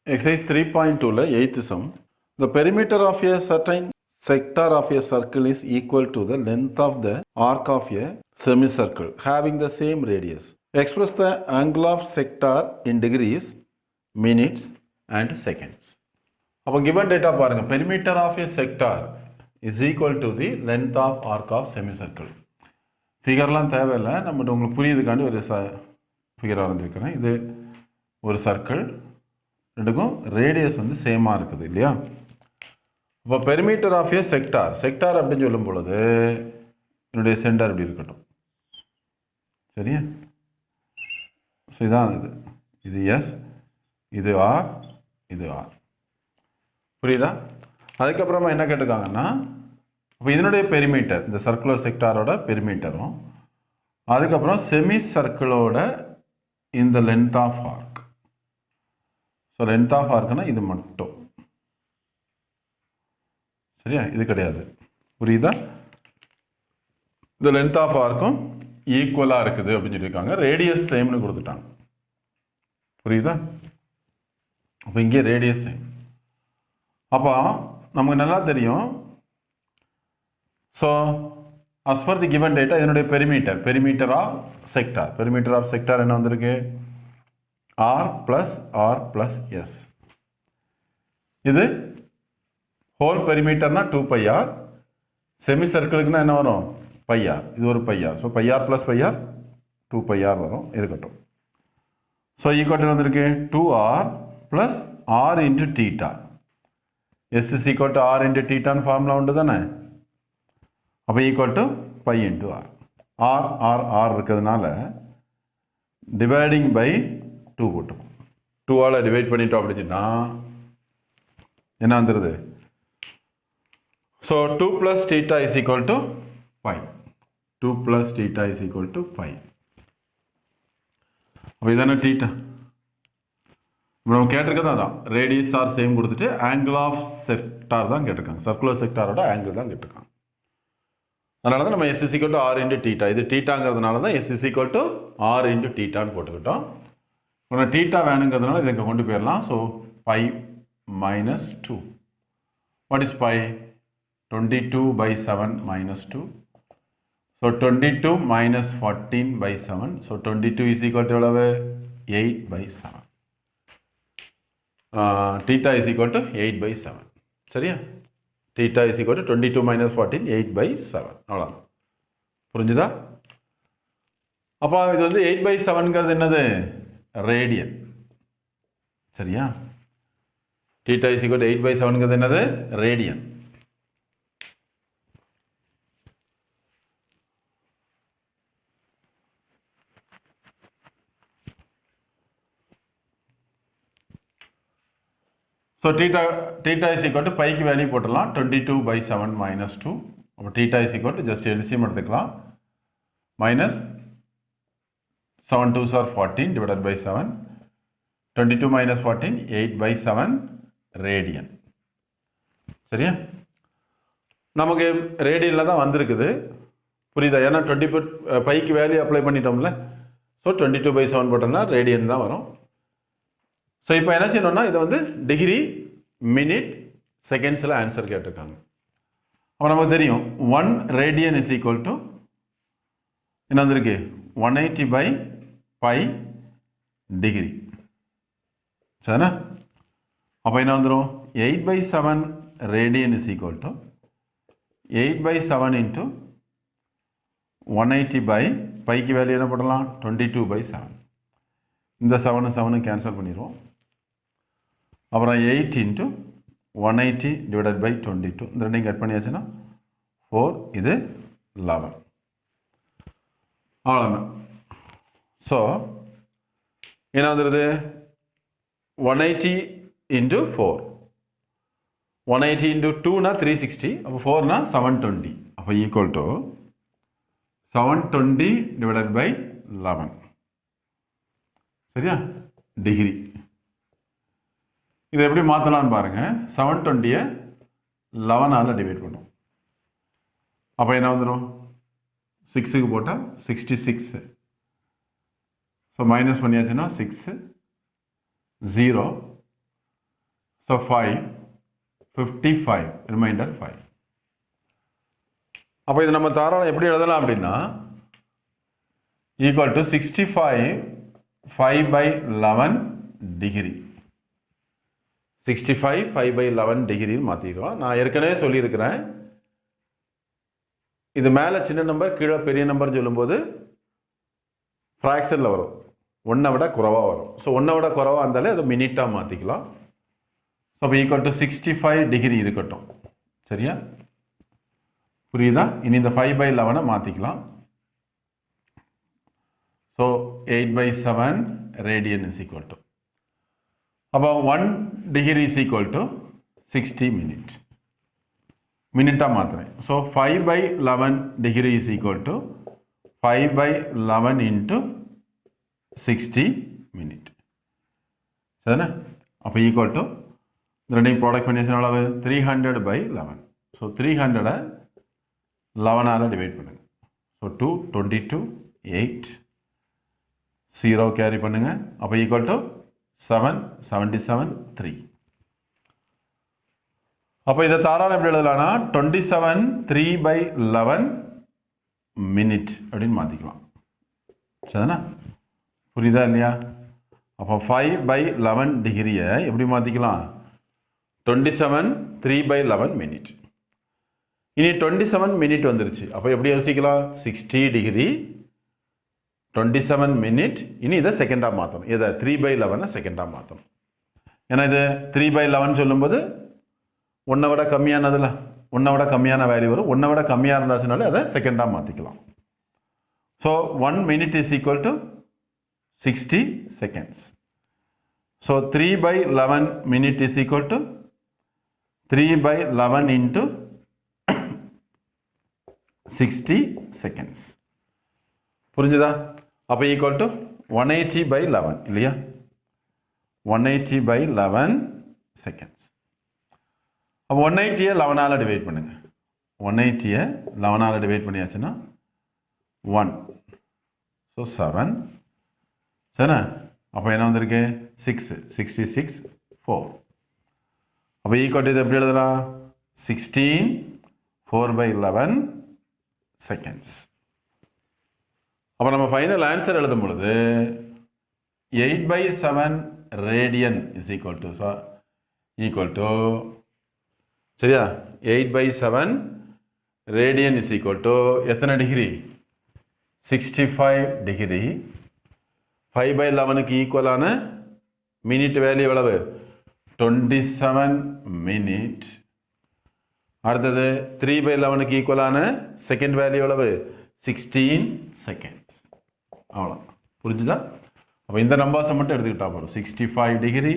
Exercise 3.2 8th sum. The perimeter of a certain sector of a circle is equal to the length of the arc of a semicircle having the same radius. Express the angle of sector in degrees, minutes and seconds. அப்போ given data பாருங்க, perimeter of a sector is equal to the length of arc of semicircle. ஃபிகர்லாம் தேவையில்லை, நம்மகிட்ட உங்களுக்கு புரியுதுக்காண்டி ஒரு figure வரைஞ்சிருக்கிறேன். இது ஒரு circle, ரெண்டுக்கும் radius வந்து சேமாக இருக்குது இல்லையா? இப்போ perimeter of a sector, sector அப்படின்னு சொல்லும் பொழுது என்னுடைய சென்டர் இப்படி இருக்கட்டும், சரியா? ஸோ இதான் இது எஸ், இது ஆர், இது ஆர், புரியுதா? அதுக்கப்புறமா என்ன கேட்டிருக்காங்கன்னா, இப்போ இதனுடைய பெரிமீட்டர், இந்த சர்க்குலர் செக்டாரோட பெரிமீட்டரும், அதுக்கப்புறம் செமி சர்க்கிளோட இந்த length of arc. So length of ஆர்க்குன்னா இது மட்டும், சரியா? இது கிடையாது, புரியுதா? இந்த லென்த் ஆஃப் ஆர்க்கும் ஈக்குவலாக இருக்குது அப்படின்னு சொல்லியிருக்காங்க. ரேடியஸ் சேம்னு கொடுத்துட்டாங்க, புரியுதா? அப்போ இங்கே ரேடியஸ் சேம். அப்போ நமக்கு நல்லா தெரியும். So as per the given data இதனுடைய பெரிமீட்டர் ஆஃப் செக்டார் என்ன வந்திருக்கு? R plus S. இது ஹோல் பெரிமீட்டர்னா 2πr, செமி சர்க்கிளுக்குன்னா என்ன வரும்? πr. இது ஒரு πr. So πr plus πr 2πr வரும், இருக்கட்டும். ஸோ ஈக்குவல் வந்திருக்கு 2r plus R into theta. S is equal to R into தீட்டான்னு ஃபார்முலா உண்டு தானே? அப்போ equal to π into R. R இருக்கிறதுனால டிவைடிங் பை 2 போட்டோம். 2ஆல் டிவைட் பண்ணிட்டோம் அப்படின்னா என்ன வந்துடுது? So 2 plus theta is equal to π. 2 plus theta is equal to π. அப்போ இதானே தீட்டா. இப்போ நம்ம கேட்டிருக்கிறது அதான், ரேடியஸ் ஆர் சேம் கொடுத்துட்டு ஆங்கிள் ஆஃப் செக்டார் தான் கேட்டிருக்காங்க. சர்க்குலர் செக்டாரோட ஆங்கிள் தான் கேட்டிருக்காங்க. அதனால தான் நம்ம S is equal to R into theta, இது தீட்டாங்கிறதுனால தான் S is equal to R into தீட்டான்னு போட்டுக்கிட்டோம். இப்போ தீட்டா வேணுங்கிறதுனால இதை இங்கே கொண்டு போயிடலாம். So π minus 2. What is π? 22/7 minus 2. So 22 minus 14/7. So 22 is equal to 8/7. Theta is equal to 8/7. சரியா? theta is equal to 22 minus 14, 8/7. அவ்வளோ புரிஞ்சுதா? அப்போ இது வந்து 8/7ங்கிறது என்னது? ரேடியன், சரியா? theta is equal to 8/7ங்கிறது என்னது? Radian. So theta is equal to bike value போட்டுடலாம், 22/7 minus 2. அப்போ theta is equal to just LCM எடுத்துக்கலாம், minus 7 2s are 14 divided by 7. 22 minus 14, 8/7 radian. சரியா? நமக்கு ரேடியனில் தான் வந்திருக்குது, புரியுதா? ஏன்னா 20 பைக்கு வேல்யூ அப்ளை பண்ணிட்டோம்ல. ஸோ 22/7 போட்டோம்னா ரேடியன் தான் வரும். ஸோ இப்போ என்ன செய்யணும்னா இதை வந்து டிகிரி, மினிட், செகண்ட்ஸில் ஆன்சர் கேட்டிருக்காங்க. அப்போ நமக்கு தெரியும் 1 ரேடியன் இஸ் ஈக்குவல் டு என்ன வந்திருக்கு? 180/π டிகிரி, சரிண்ணா? அப்போ என்ன வந்துடும்? 8/7 radian is equal to 8/7 into 180/πக்கு வேல்யூ என்ன போடலாம்? 22/7. இந்த 7 கேன்சல் பண்ணிடுவோம். அப்புறம் 8 இன்ட்டு 180 டிவைடட் பை 22, இந்த ரெண்டையும் கட் பண்ணியாச்சுன்னா 4, இது 11. அவ்வளோதான். ஸோ என்ன வந்துடுது? 180 இன்ட்டு 4, 180 இன்ட்டு 2னா 360, அப்போ 4னா 720. அப்போ ஈக்குவல் டு 720 டிவைடட் பை 11, சரியா? டிகிரி. இதை எப்படி மாற்றலான்னு பாருங்கள். 720-ஐ 11ஆல் டிவைட் பண்ணும். அப்போ என்ன வந்துடும்? 6க்கு போட்டால் 66. ஸோ மைனஸ் பண்ணியாச்சுன்னா 6, 0, ஸோ 5 55 ரிமைண்டர் 5. அப்போ இது நம்ம தாராளம் எப்படி எழுதலாம் அப்படின்னா ஈக்குவல் டு 65 5/11 டிகிரி. 65 5/11 டிகிரின்னு மாற்றிக்கிறோம். நான் ஏற்கனவே சொல்லியிருக்கிறேன், இது மேலே சின்ன நம்பர் கீழே பெரிய நம்பர் சொல்லும்போது ஃப்ராக்ஷனில் வரும், 1 விட குறைவாக வரும். ஸோ 1 விட குறைவாக இருந்தாலே அதை மினிட்டாக மாற்றிக்கலாம். ஸோ அப்போ ஈக்குவல் டு 65 டிகிரி இருக்கட்டும். சரியா, புரியுதா? இனி இந்த 5/11 மாற்றிக்கலாம். So 8/7 radian is equal to, அப்போ 1 degree is equal to 60 minute. மினிட்டாக மாற்றுறேன். So 5/11 degree is equal to 5/11 into 60 minute. சரிண்ணா? அப்போ ஈக்குவல் டு இந்த ரெண்டையும் ப்ராடக்ட் பண்ணியாச்சு அளவு 300/11. ஸோ 300 11ஆல் டிவைட் பண்ணுங்கள். ஸோ 2 22 8 0 கேரி பண்ணுங்கள். அப்போ ஈக்குவல் டு 7 77 3. அப்போ இதை தாராளம் எப்படி எழுதலாம்னா 27 3/11 மினிட் அப்படின்னு மாற்றிக்கலாம். சரிண்ணா? புரியுதா இல்லையா? அப்போ 5/11 டிகிரியை எப்படி மாற்றிக்கலாம்? 27 3/11 மினிட். இனி 27 மினிட் வந்துருச்சு. அப்போ எப்படி யோசிக்கலாம்? 60 டிகிரி 27 மினிட். இனி இதை செகண்டாக மாற்றணும். இதை 3/11 செகண்டாக மாற்றணும். ஏன்னா இது 3/11 சொல்லும்போது 1 விட கம்மியானதில் 1 விட கம்மியான வேல்யூ வரும். 1 விட கம்மியாக இருந்தாச்சுனாலே அதை செகண்டாக மாற்றிக்கலாம். So 1 minute is equal to 60 seconds. So 3/11 minute is equal to 3/11 into 60 seconds. புரிஞ்சுதா? அப்போ ஈக்குவல் டு 180/11 இல்லையா? 180/11 செகண்ட்ஸ். அப்போ 180-ஐ 11ஆல் டிவைட் பண்ணுங்கள். 180-ஐ 11ஆல் டிவைட் பண்ணியாச்சுன்னா 1. ஸோ 7. சரிண்ணா? அப்போ என்ன வந்திருக்கு? 6 66 4. அப்போ ஈக்குவல் டு இது எப்படி எழுதலாம்? 16 4/11 செகண்ட்ஸ். அப்போ நம்ம ஃபைனல் ஆன்சர் எழுதும் பொழுது 8/7 ரேடியன் இஸ் ஈக்குவல் டு சரியா 8/7 ரேடியன் இஸ் ஈக்குவல் டு எத்தனை டிகிரி? 65 டிகிரி. 5/11க்கு ஈக்குவலான மினிட் வேல்யூ எவ்வளவு? 27 மினிட். அடுத்தது 3/11க்கு ஈக்குவலான செகண்ட் வேல்யூ எவ்வளவு? 16 செகண்ட்ஸ். அவ்வளோ. புரிஞ்சுதா? அப்போ இந்த நம்பர்ஸை மட்டும் எடுத்துக்கிட்டா போதும். 65 டிகிரி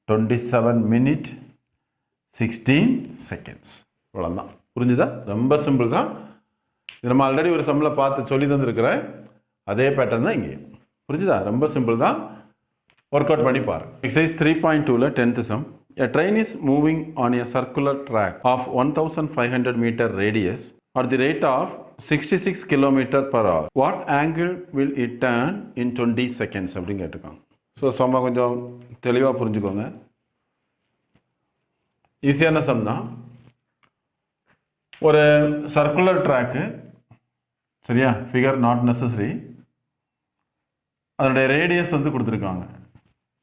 27 மினிட் 16 செகண்ட்ஸ். இவ்வளோதான். புரிஞ்சுதா? ரொம்ப சிம்பிள் தான். இது நம்ம ஆல்ரெடி ஒரு சம்மில் பார்த்து சொல்லி தந்துருக்கிறேன். அதே பேட்டர்ன் தான் இங்கேயும். புரிஞ்சுதா? ரொம்ப சிம்பிள் தான். ஒர்க் அவுட் பண்ணி பாருங்க. எக்ஸசைஸ் 3.2ல 10th sum. A train is moving on a circular track of 1500 meter radius at the rate of 66 km per hour. What angle will it turn in 20 seconds? அப்படின்னு கேட்டுருக்காங்க. So சம்மை கொஞ்சம் தெளிவாக புரிஞ்சுக்கோங்க. ஈஸியான some தான். ஒரு சர்க்குலர் ட்ராக்கு, சரியா? Figure not necessary. அதனுடைய ரேடியஸ் வந்து கொடுத்துருக்காங்க.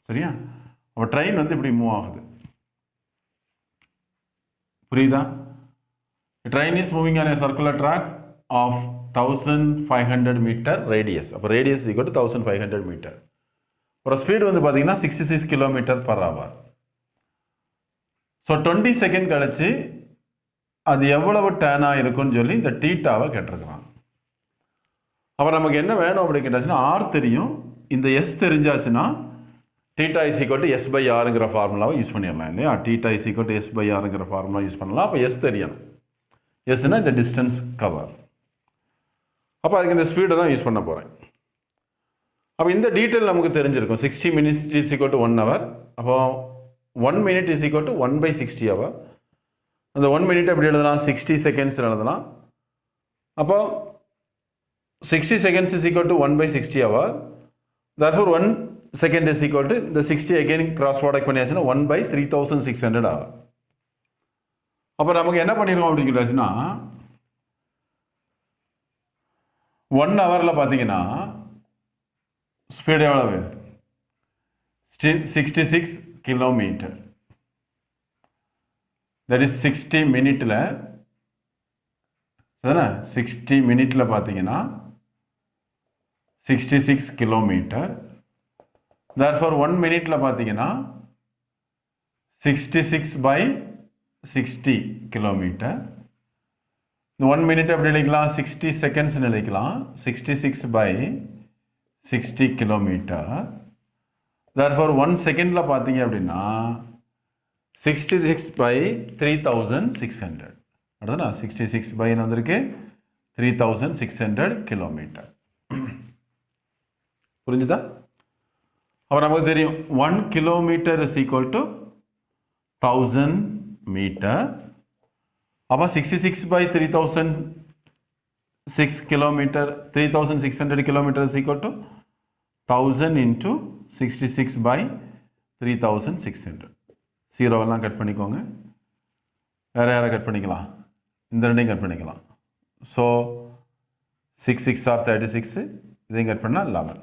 சரியா? அப்போ ட்ரெயின் வந்து இப்படி மூவ் ஆகுது. புரியுதா? Train is moving on a circular track of 1500 metre radius. அப்போ ரேடியஸ் ஈக்குவல் டு 1500 மீட்டர். ஒரு ஸ்பீடு வந்து பார்த்தீங்கன்னா 66 km/h. ஸோ 20 செகண்ட் கழிச்சு அது எவ்வளவு டேனாக இருக்குன்னு சொல்லி இந்த டீட்டாவை கேட்டிருக்கிறாங்க. அப்போ நமக்கு என்ன வேணும் அப்படி கேட்டாச்சுன்னா ஆர் தெரியும். இந்த எஸ் தெரிஞ்சாச்சுன்னா டீட்டா இஸ் ஈக்குவல் டு S/Rங்கிற ஃபார்முலாவை யூஸ் பண்ணிடலாம் இல்லையா? டீட்டா இஸ் ஈக்குவல் டு S/Rங்கிற ஃபார்முலா யூஸ் பண்ணலாம். அப்போ எஸ் தெரியணும். எஸ்னா இந்த டிஸ்டன்ஸ் கவர். அப்போ அதுக்கு இந்த ஸ்பீடை தான் யூஸ் பண்ண போகிறேன். அப்போ இந்த டீட்டெயில் நமக்கு தெரிஞ்சிருக்கும். 60 minutes is equal to 1 hour. அப்போ 1 minute is equal to 1/60 hour. அந்த 1 minute எப்படி எழுதலாம்? 60 seconds எழுதலாம். அப்போ 60 seconds is equal to 1/60 hour. Therefore 1 second is equal to இந்த 60 அகைன் கிராஸ் ப்ராடக்ட் பண்ணியாச்சுன்னா 1/3600 ஆகும். அப்போ நமக்கு என்ன பண்ணிருக்கோம் அப்படின்னு சொல்லியாச்சுன்னா 1 ஹவரில் பார்த்தீங்கன்னா ஸ்பீடு எவ்வளவு 66 கிலோமீட்டர். தட் இஸ் 60 மினிட்டில் 60 மினிட்டில் பார்த்தீங்கன்னா 66 கிலோமீட்டர். therefore 1 மினிட்டில் பார்த்தீங்கன்னா 66/60 கிலோமீட்டர். 1 மினிட் எப்படி எழுதிக்கலாம் 60 செகண்ட்ஸ் எழுதிக்கலாம் 66/60 கிலோமீட்டர். therefore 1 செகண்டில் பார்த்தீங்க அப்படின்னா 66/3600 அடுத்தனா 66 வந்திருக்கு 3600 கிலோமீட்டர். புரிஞ்சுதா? அப்போ நமக்கு தெரியும் 1 kilometre is equal to 1000 metre. அப்போ 66/3006 kilometre 3600 kilometre is equal to 1000 into 66/3600. ஜீரோவெல்லாம் கட் பண்ணிக்கோங்க. வேறு யாரை கட் பண்ணிக்கலாம்? இந்த ரெண்டையும் கட் பண்ணிக்கலாம். ஸோ 6 6 ஆர் 36 இதையும் கட் பண்ணால் 11.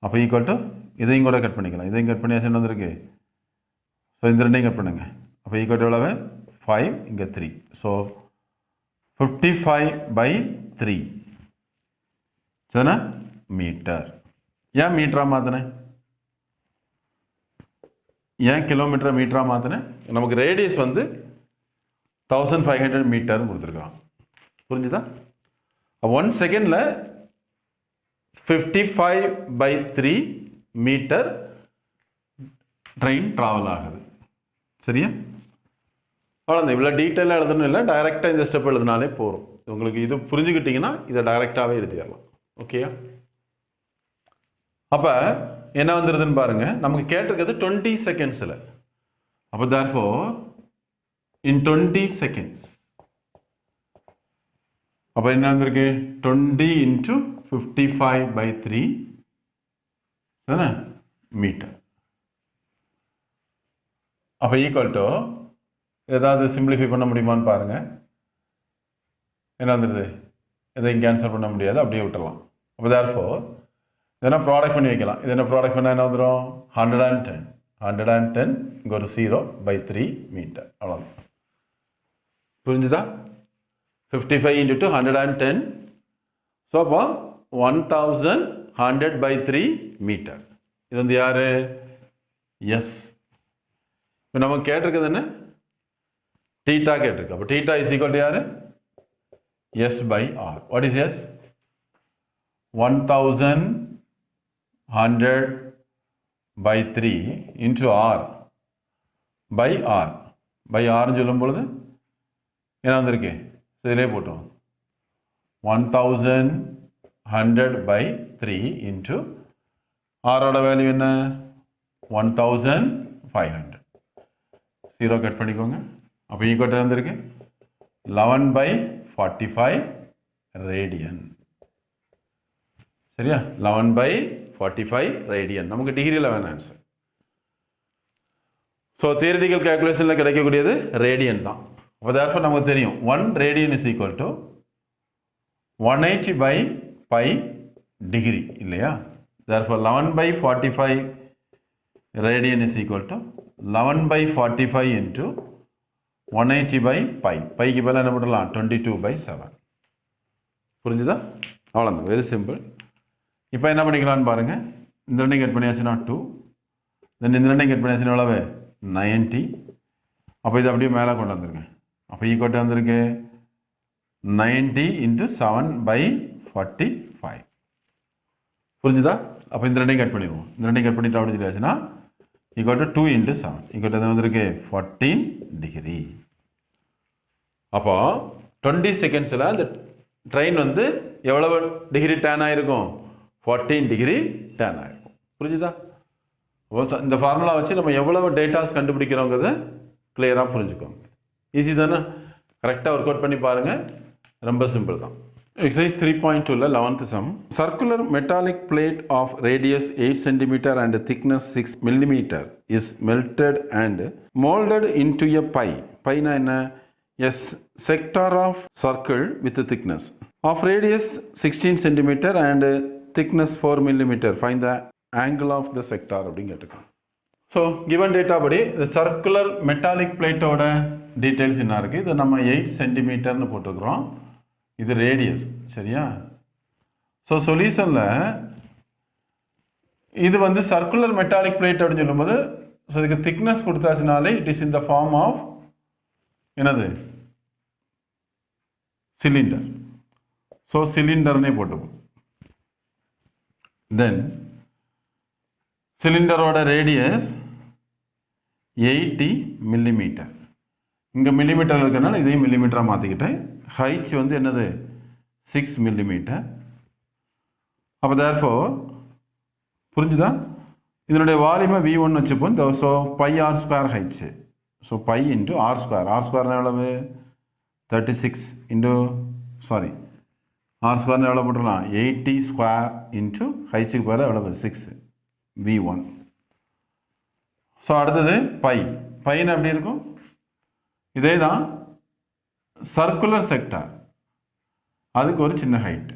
அப்போ ஈக்குவல் டு இதையும் கூட கட் பண்ணிக்கலாம். இதையும் கட் பண்ணி என்ன வந்திருக்கு? ஸோ இந்த ரெண்டையும் கட் பண்ணுங்க. அப்போ ஈக்குவல் டு எவ்வளவு 5 இங்கே 3. ஸோ 55/3 சரிண்ணா மீட்டர். ஏன் மீட்டராக மாற்றினேன்? ஏன் கிலோமீட்டரை மீட்டராக மாற்றினேன்? நமக்கு ரேடியஸ் வந்து 1500 மீட்டர்னு கொடுத்துருக்கான். புரிஞ்சுதா? 1 செகண்டில் 55/3 மீட்டர் ட்ரெயின் ட்ராவல் ஆகுது. சரியா? அவ்வளோதான். இவ்வளோ டீட்டெயிலாக எழுதணும் இல்லை, டைரெக்டாக இந்த ஸ்டெப் எழுதினாலே போகும். உங்களுக்கு இது புரிஞ்சுக்கிட்டிங்கன்னா இதை டைரெக்டாகவே எழுதிடலாம். ஓகேயா? அப்போ என்ன வந்துடுதுன்னு பாருங்க. நமக்கு கேட்டிருக்கிறது 20 செகண்ட்ஸில். அப்போ therefore in 20 செகண்ட்ஸ் அப்போ என்ன வந்திருக்கு 20 இன்ட்டு 55/3 மீட்டர். அப்போ ஈக்குவல் டு ஏதாவது சிம்பிளிஃபை பண்ண முடியுமான்னு பாருங்க. என்ன வந்துடுது? எதையும் கேன்சல் பண்ண முடியாது, அப்படியே விட்டுடலாம். அப்போ therefore இதெல்லாம் ப்ராடக்ட் பண்ணி வைக்கலாம். இது என்ன ப்ராடக்ட் பண்ணால் என்ன வந்துடும் 110 இங்கே ஒரு 0/3 மீட்டர். அவ்வளோதான். புரிஞ்சுதா? 55 இன்ட்டு 110. ஸோ அப்போ 1100/3 மீட்டர். இது வந்து யார்? எஸ். இப்போ நமக்கு கேட்டிருக்குது என்ன? டீட்டா கேட்டிருக்கு. அப்போ டீட்டா இஸ் ஈக்குவல் டு யார்? S/R. What is S? 1100/3 into R/R. R சொல்லும் பொழுது என்ன வந்திருக்கு? இதிலே போட்டோம் 1100/3 இன்ட்டு ஆரோட வேல்யூ என்ன? 1500. 0 கட் பண்ணிக்கோங்க. அப்போ ஈக்குவல் வந்திருக்கு 11/45 ரேடியன். சரியா? 11/45 ரேடியன். நமக்கு டிகிரியில் வேணும் ஆன்சர். ஸோ தியரிட்டிக்கல் கேல்குலேஷனில் கிடைக்கக்கூடியது ரேடியன் தான். அப்போ therefore நமக்கு தெரியும் 1 radian is equal to 180/π degree இல்லையா? therefore 11/45 radian is equal to 11/45 into 180/π. Bike பதிலாக என்ன பண்ணலாம்? 22/7. புரிஞ்சுதா? அவ்வளோதான். Very simple. இப்போ என்ன பண்ணிக்கலான்னு பாருங்க. இந்த ரெண்டையும் கட் பண்ணியாச்சுன்னா 2. தென் இந்த ரெண்டையும் கட் பண்ணியாச்சுன்னா எவ்வளவு 90. அப்போ இது அப்படியே மேலே கொண்டு வந்துருங்க. அப்போ ஈக்குவல் வந்திருக்கு 90 into 7/45. புரிஞ்சுதா? அப்போ இந்த ரெண்டையும் கட் பண்ணிடுவோம். இந்த ரெண்டையும் கட் பண்ணிட்டு அப்படி சொல்லியாச்சுன்னா equal to 2 into 7 equal to வந்திருக்கு 14 டிகிரி. அப்போ 20 செகண்ட்ஸில் அந்த ட்ரெயின் வந்து எவ்வளவு டிகிரி டேன் ஆகிருக்கும்? 14 டிகிரி டேன் ஆகிருக்கும். புரிஞ்சுதா? இந்த ஃபார்முலா வச்சு நம்ம எவ்வளவு டேட்டாஸ் கண்டுபிடிக்கிறோங்கிறத கிளியராக புரிஞ்சுக்கோங்க. ஈஸி தானே? கரெக்டாக ஒர்க் அவுட் பண்ணி பாருங்கள். ரொம்ப சிம்பிள் தான். Exercise 3.2 11th sum. Circular metallic plate of radius 8 cm and thickness 6 mm is melted and molded into a pie. Pie na enna? A sector of circle with a thickness of radius 16 cm and thickness 4 mm. Find the angle of the sector. So given data படி the circular metallic plate ஓட details என்ன இருக்கு? இது நம்ம 8 cm னு போட்டுக்கிறோம். இது radius சரியா. ஸோ சொல்யூஷனில் இது வந்து சர்க்குலர் மெட்டாலிக் பிளேட் அப்படின்னு சொல்லும்போது ஸோ இதுக்கு திக்னஸ் கொடுத்தாச்சுனாலே it is in the form of என்னது சிலிண்டர். ஸோ சிலிண்டர்னே போட்டுப்போம். தென் சிலிண்டரோட ரேடியஸ் 80 மில்லிமீட்டர். இங்கே மில்லிமீட்டர் இருக்கிறனால இதையும் மில்லிமீட்டராக மாற்றிக்கிட்டேன். ஹைட் வந்து என்னது 6 மில்லிமீட்டர். அப்போ தேர்ஃபோர் புரிஞ்சுதா, இதனுடைய வால்யூமை V1 வச்சுப்போம். So pi R square heights. So pi into R square. R ஸ்கொயர்னா எவ்வளவு 36 இன்ட்டு சாரி ஆர் ஸ்கொயர்னு எவ்வளோ போட்டுடலாம் 80 ஸ்கொயர் இன்ட்டு ஹைட்ஸுக்கு பேர் எவ்வளவு 6 V1. ஸோ அடுத்தது பைன்னு எப்படி இருக்கும், இதே தான் சர்க்குலர் செக்டார், அதுக்கு ஒரு சின்ன ஹைட்.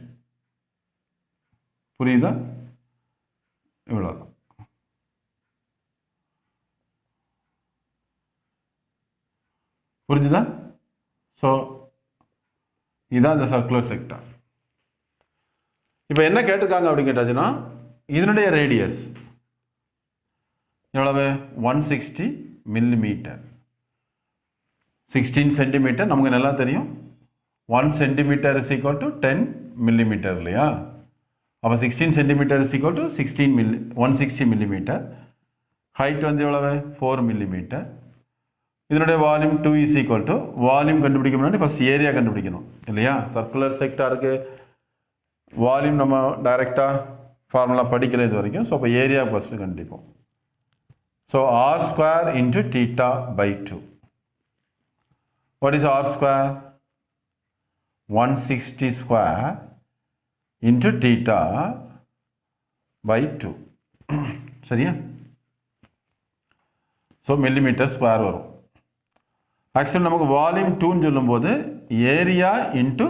புரியுதா, இவ்வளோதான். புரிஞ்சுதா. ஸோ இதுதான் இந்த சர்க்குலர் செக்டார். இப்போ என்ன கேட்டிருக்காங்க அப்படின்னு கேட்டாச்சுன்னா இதனுடைய ரேடியஸ் எவ்வளவு 160 மில்லிமீட்டர். 16 சென்டிமீட்டர் நமக்கு நல்லா தெரியும். 1 centimetre is equal to 10 millimetre இல்லையா. அப்போ 16 centimetre is equal to 160 millimetre. Height வந்து எவ்வளவு 4 மில்லிமீட்டர். இதனுடைய volume 2 is equal to, volume கண்டுபிடிக்க முன்னாடி ஃபர்ஸ்ட் ஏரியா கண்டுபிடிக்கணும் இல்லையா. சர்க்குலர் செக்டாருக்கு வால்யூம் நம்ம டைரெக்டாக ஃபார்முலா படிக்கல இது வரைக்கும். ஸோ அப்போ ஏரியா ஃபஸ்ட்டு கண்டுபிடிப்போம். So R square into theta by 2. What is r square? 160 square into theta by 2. சரியா. ஸோ மில்லிமீட்டர் ஸ்கொயர் வரும். ஆக்சுவலி நமக்கு வால்யூம் 2ன்னு சொல்லும்போது ஏரியா இன்ட்டு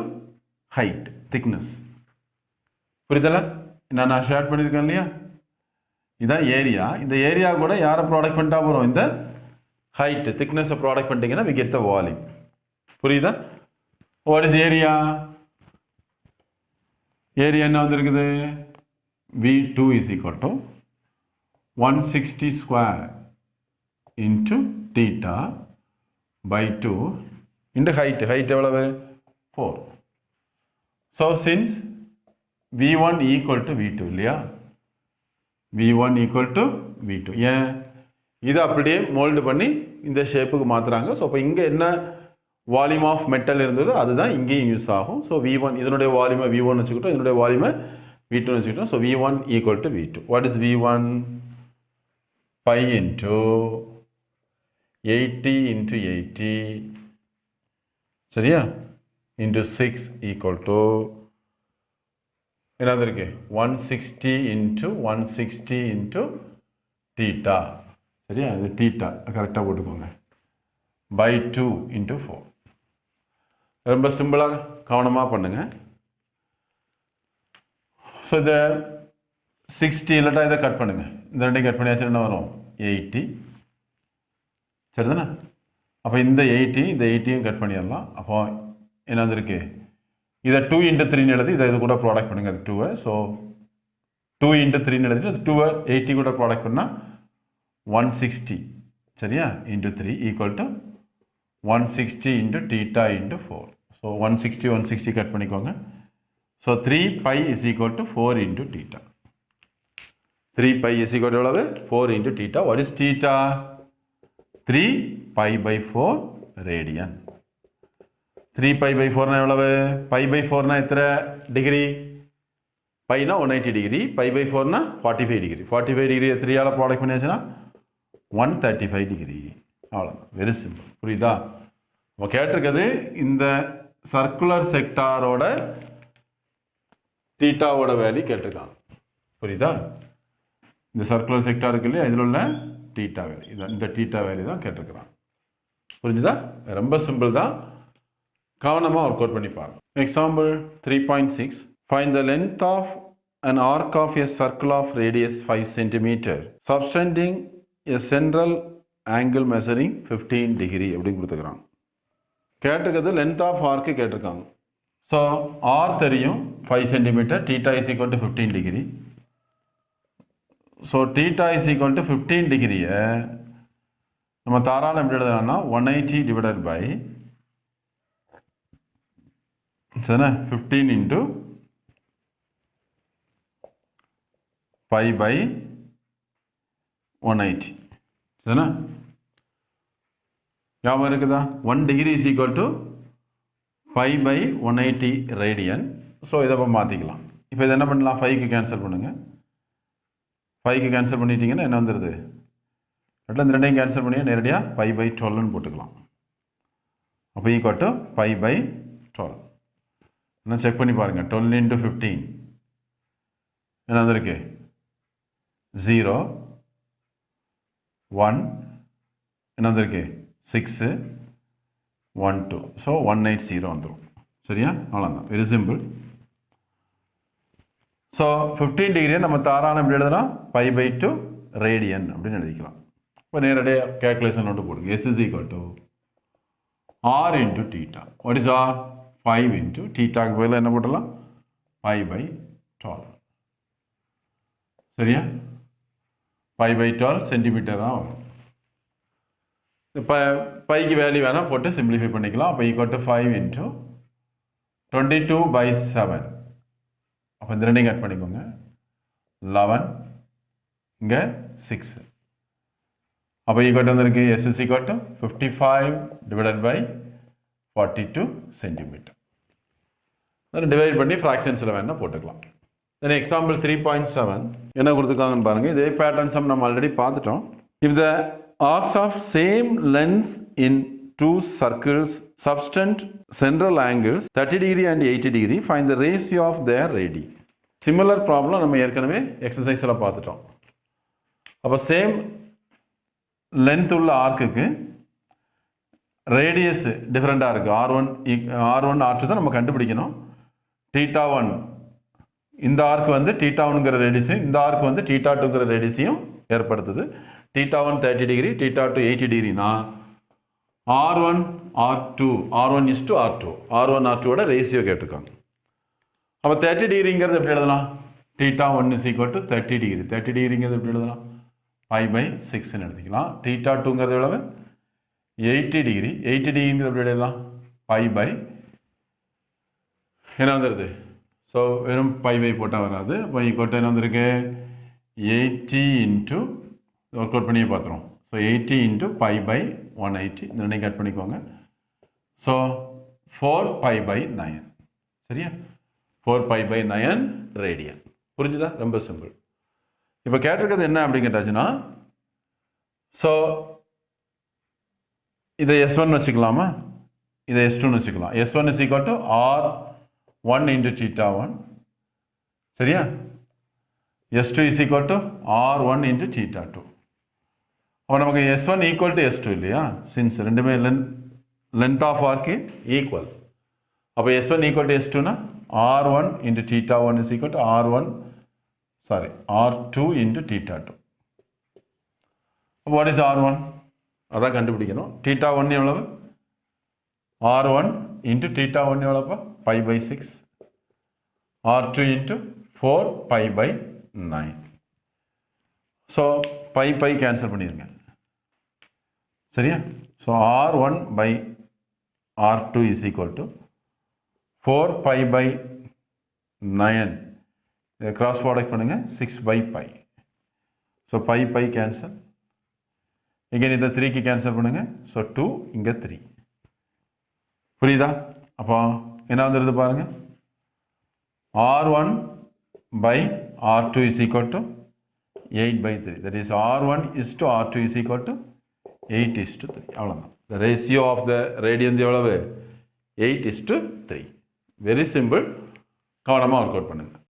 ஹைட் திக்னஸ். புரியுதல, நான் ஷேர் பண்ணியிருக்கேன் இல்லையா. இதுதான் ஏரியா. இந்த ஏரியா கூட யாரை ப்ராடக்ட் பண்ணிட்டா போகிறோம், இந்த ஹைட் திக்னஸை ப்ராடக்ட் பண்ணிட்டீங்கன்னா we get the volume. புரியுதா. What is area? ஏரியா என்ன வந்திருக்குது V2 is equal to 160 square into theta by 2 into height எவ்வளவு 4. So since V1 equal to V2 இல்லையா, V1 ஈக்குவல் டு V2. ஏன் இதை அப்படியே மோல்டு பண்ணி இந்த ஷேப்புக்கு மாற்றுறாங்க. ஸோ அப்போ இங்கே என்ன வால்யூம் ஆஃப் மெட்டல் இருந்தது அதுதான் இங்கேயும் யூஸ் ஆகும். ஸோ V1 இதனுடைய வால்யூமை V1 வச்சுக்கிட்டோம், இதனுடைய வால்யூமை V2 வச்சுக்கிட்டோம். So V1 equal to V2. What is V1? Pi into 80 into 80 சரியா இன்ட்டு 6 ஈக்குவல் டு என்னது இருக்கு 160 இன்ட்டு 160 இன்ட்டு தீட்டா. சரியா, இது தீட்டா கரெக்டாக போட்டுக்கோங்க. By 2 into 4. ரொம்ப சிம்பிளாக கவனமாக பண்ணுங்க. ஸோ இதை 60 இல்லாட்டா இதை கட் பண்ணுங்க. இந்த ரெண்டையும் கட் பண்ணியாச்சு என்ன வரும் 80. சரிதானே. அப்போ இந்த 80 இந்த 80யும் கட் பண்ணிடலாம். அப்போ என்ன வந்துருக்கு, இதை 2 இன்ட்டு 3 எழுதி இதை இது கூட ப்ராடக்ட் பண்ணுங்க. அது 2. ஸோ 2 இன்ட்டு 3 எழுதிட்டு அது 2 80 கூட ப்ராடக்ட் பண்ணால் 160 சரியா into 3 equal to 160 into theta into 4. So 160 cut பண்ணிக்கோங்க. So 3 pi is equal to 4 into theta. 3 pi is equal to எவ்வளவு 4 into theta. What is theta? 3 pi by 4 radian. 3 pi by 4னா எவ்வளவு? Pi by 4னா எத்தனை டிகிரி? பைனா 180 degree, pi by 4னா 45 degree. 45 degree 3ஆல் ப்ராடக்ட் பண்ணியாச்சுன்னா 135 டிகிரி. அவ்வளோதான், வெரி சிம்பிள். புரியுதா. நம்ம கேட்டிருக்கிறது இந்த சர்க்குலர் செக்டாரோட தீட்டாவோட வேல்யூ கேட்டிருக்காங்க. புரியுதா? இந்த சர்க்குலர் செக்டார் இருக்கு இல்லையா, இதில் உள்ள தீட்டா வேல்யூ இதான், இந்த தீட்டா வேல்யூ தான் கேட்டிருக்கிறான். புரிஞ்சுதா? ரொம்ப சிம்பிள் தான், கவனமாக ஒர்க் அவுட் பண்ணி பாருங்க. Example 3.6 find the length of an arc of a circle of radius 5 cm subtending a central angle measuring 15 degree அப்படின்னு கொடுத்துக்கிறாங்க. கேட்டிருக்கிறது லென்த் ஆஃப் ஆர்க்கு கேட்டிருக்காங்க. ஸோ ஆர் தெரியும் 5 cm, theta is equal to 15 degree. So theta is equal to 15 டிகிரியை நம்ம தாராளம் எப்படி எழுதலாம்னா 180 divided by 15 into pi by 180. சரிண்ணா? ஞாபகம் இருக்குதா? 1 degree is equal to pi by 180 radian. So இதை இப்போ மாற்றிக்கலாம். இப்போ இதை என்ன பண்ணலாம்? 5க்கு கேன்சல் பண்ணுங்கள். 5க்கு கேன்சல் பண்ணிட்டீங்கன்னா என்ன வந்துடுது? இந்த ரெண்டையும் கேன்சல் பண்ணி நேரடியாக pi by 12ன்னு போட்டுக்கலாம். அப்போ ஈக்குவல் டு pi by 12. என்ன செக் பண்ணி பாருங்கள். 12 into 15 என்ன வந்திருக்கு? 0 1 என்ன வந்திருக்கு? 6 1 2. ஸோ 180 வந்துடும். சரியா? அவ்வளோதான், வெரி சிம்பிள். ஸோ 15 டிகிரியை நம்ம தாராளம் எப்படி எழுதலாம்? pi by 2 ரேடியன் அப்படின்னு எழுதிக்கலாம். இப்போ நேரடியாக கேல்குலேஷன் நோட்டு போடுங்க. S is equal to R into theta. What is R? 5 into thetaக்கு பதிலாக என்ன போட்டலாம்? pi by 12. சரியா? pi by 12 சென்டிமீட்டர் தான் வரும். இப்போ பைக்கு வேல்யூ வேணால் போட்டு சிம்பிளிஃபை பண்ணிக்கலாம். அப்போ ஈக்குவல் டு 5 into 22/7. அப்போ இந்த ரெண்டையும் கட் பண்ணிக்கோங்க. 11 இங்கே 6. அப்போ ஈக்குவல் வந்திருக்கு S is equal to 55 divided by 42 centimetre. அதில் டிவைட் பண்ணி ஃப்ராக்ஷன்ஸில் வேணால் போட்டுக்கலாம். தென் எக்ஸாம்பிள் 3.7 என்ன கொடுத்துருக்காங்கன்னு பாருங்கள். இதே பேட்டர்ன் சம் நம்ம ஆல்ரெடி பார்த்துட்டோம். If the arcs of same length in two circles subtend central angles 30 degree and 80 degree, find the ratio of their radii. Similar problem நம்ம ஏற்கனவே எக்ஸசைஸில் பார்த்துட்டோம். அப்போ சேம் லென்த் உள்ள ஆர்க்குக்கு ரேடியஸ் டிஃப்ரெண்ட்டாக இருக்குது. R1 R2 தான் நம்ம கண்டுபிடிக்கணும். θ1 இந்த ஆர்க்கு வந்து θ1ங்கிற ரேடியஸையும் இந்த ஆர்க்கு வந்து θ2ங்கிற ரேடியஸையும் ஏற்படுத்துது. θ1 30 degree, θ2 80 டிகிரினா R1 R2 R1 is to R2 R1 R2ஓட ratio கேட்டிருக்காங்க. அப்போ 30 டிகிரிங்கிறது எப்படி எழுதலாம்? θ1 is equal to 30 டிகிரி. 30 டிகிரிங்கிறது எப்படி எழுதலாம்? pi by 6ன்னு எழுதிக்கலாம். θ2ங்கிறது எவ்வளவு? 80 டிகிரி. 80 டிகிரிங்கிறது எப்படி எழுதலாம்? pi by என்ன வந்துடுது? ஸோ வெறும் pi by போட்டால் வராது. இப்போ ஈக்குவல் என்ன வந்திருக்கு? 80 into ஒர்க் அவுட் பண்ணியே பார்த்துருவோம். ஸோ 80 into pi by 180 இந்த ரெண்டையும் கட் பண்ணிக்கோங்க. So 4 pi by 9. சரியா? 4 pi by 9 ரேடியன். புரிஞ்சுதா? ரொம்ப சிம்பிள். இப்போ கேட்டிருக்கிறது என்ன அப்படின்னு கேட்டாச்சுன்னா, ஸோ இதை S1 வச்சுக்கலாமா? இதை S2ன்னு வச்சுக்கலாம். S1 is equal to R1 into θ1. சரியா? S2 is equal to R1 into θ2. அப்போ நமக்கு S1 ஈக்குவல் டு S2 இல்லையா? சின்ஸ் ரெண்டுமே லென்த் ஆஃப் ஆர்க்கு ஈக்குவல். அப்போ S1 ஈக்குவல் டு S2னா R1 into θ1 is equal to R2 into θ2. What is R1? அதான் கண்டுபிடிக்கணும். θ1 எவ்வளவு? R1 into θ1 எவ்வளோப்பா? pi by 6. R2 into 4 pi by 9. So pi cancel பண்ணிடுங்க. சரியா? So R1 by R2 is equal to 4 pi by 9. இதை cross product பண்ணுங்கள். 6 by pi. So pi cancel. இங்கே இந்த 3க்கு கேன்சல் பண்ணுங்கள். ஸோ 2 இங்கே 3. புரியுதா? அப்போ என்ன வந்துடுது பாருங்கள். R1 by R2 is equal to 8 by 3. That is R1 is to R2 is equal to 8 is to 3. அவ்வளோதான். The ratio of the radians எவ்வளவு? 8 is to 3. Very simple. கவனமாக ஒர்க் அவுட் பண்ணுங்கள்.